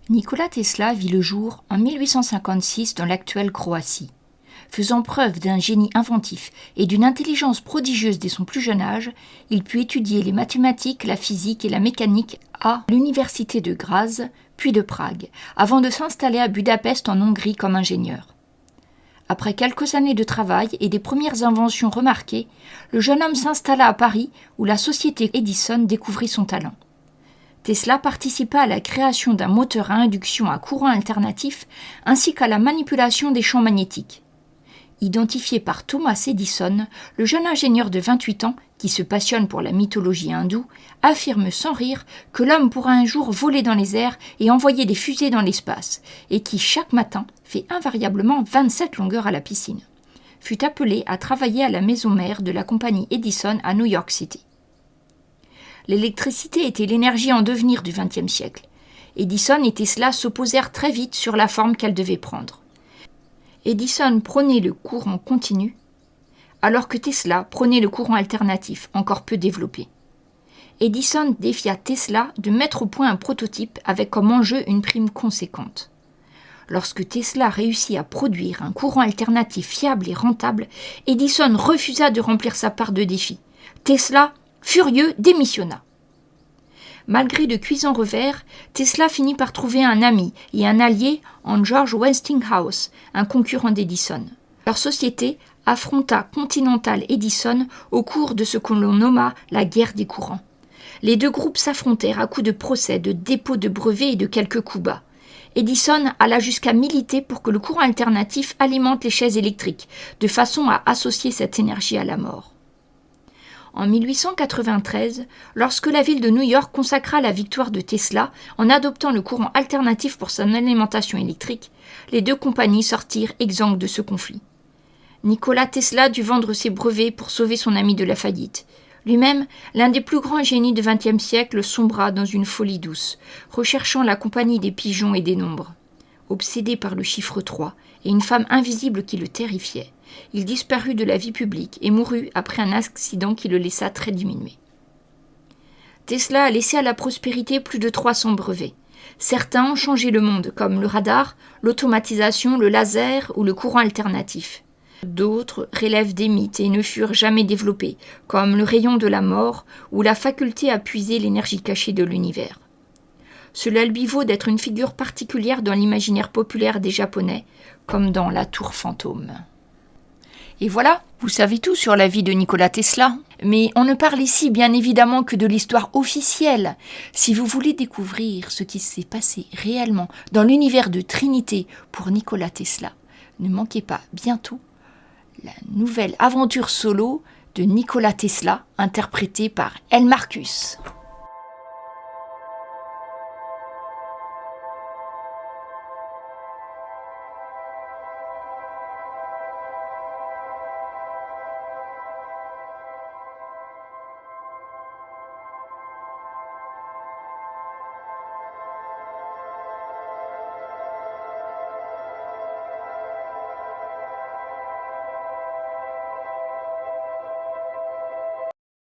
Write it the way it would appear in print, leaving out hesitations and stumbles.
Nikola Tesla vit le jour en 1856 dans l'actuelle Croatie. Faisant preuve d'un génie inventif et d'une intelligence prodigieuse dès son plus jeune âge, il put étudier les mathématiques, la physique et la mécanique à l'université de Graz, puis de Prague, avant de s'installer à Budapest en Hongrie comme ingénieur. Après quelques années de travail et des premières inventions remarquées, le jeune homme s'installa à Paris où la société Edison découvrit son talent. Tesla participa à la création d'un moteur à induction à courant alternatif ainsi qu'à la manipulation des champs magnétiques. Identifié par Thomas Edison, le jeune ingénieur de 28 ans, qui se passionne pour la mythologie hindoue, affirme sans rire que l'homme pourra un jour voler dans les airs et envoyer des fusées dans l'espace, et qui, chaque matin, fait invariablement 27 longueurs à la piscine. Fut appelé à travailler à la maison mère de la compagnie Edison à New York City. L'électricité était l'énergie en devenir du XXe siècle. Edison et Tesla s'opposèrent très vite sur la forme qu'elle devait prendre. Edison prônait le courant continu, alors que Tesla prônait le courant alternatif, encore peu développé. Edison défia Tesla de mettre au point un prototype avec comme enjeu une prime conséquente. Lorsque Tesla réussit à produire un courant alternatif fiable et rentable, Edison refusa de remplir sa part de défi. Tesla, furieux, démissionna. Malgré de cuisants revers, Tesla finit par trouver un ami et un allié en George Westinghouse, un concurrent d'Edison. Leur société affronta Continental Edison au cours de ce que l'on nomma la guerre des courants. Les deux groupes s'affrontèrent à coups de procès, de dépôts de brevets et de quelques coups bas. Edison alla jusqu'à militer pour que le courant alternatif alimente les chaises électriques, de façon à associer cette énergie à la mort. En 1893, lorsque la ville de New York consacra la victoire de Tesla en adoptant le courant alternatif pour son alimentation électrique, les deux compagnies sortirent exsangues de ce conflit. Nikola Tesla dut vendre ses brevets pour sauver son ami de la faillite. Lui-même, l'un des plus grands génies du XXe siècle, sombra dans une folie douce, recherchant la compagnie des pigeons et des nombres. Obsédé par le chiffre 3 et une femme invisible qui le terrifiait, il disparut de la vie publique et mourut après un accident qui le laissa très diminué. Tesla a laissé à la prospérité plus de 300 brevets. Certains ont changé le monde, comme le radar, l'automatisation, le laser ou le courant alternatif. D'autres relèvent des mythes et ne furent jamais développés, comme le rayon de la mort ou la faculté à puiser l'énergie cachée de l'univers. Cela lui vaut d'être une figure particulière dans l'imaginaire populaire des Japonais, comme dans la tour fantôme. Et voilà, vous savez tout sur la vie de Nikola Tesla. Mais on ne parle ici bien évidemment que de l'histoire officielle. Si vous voulez découvrir ce qui s'est passé réellement dans l'univers de Trinité pour Nikola Tesla, ne manquez pas bientôt la nouvelle aventure solo de Nikola Tesla, interprétée par El Marcus.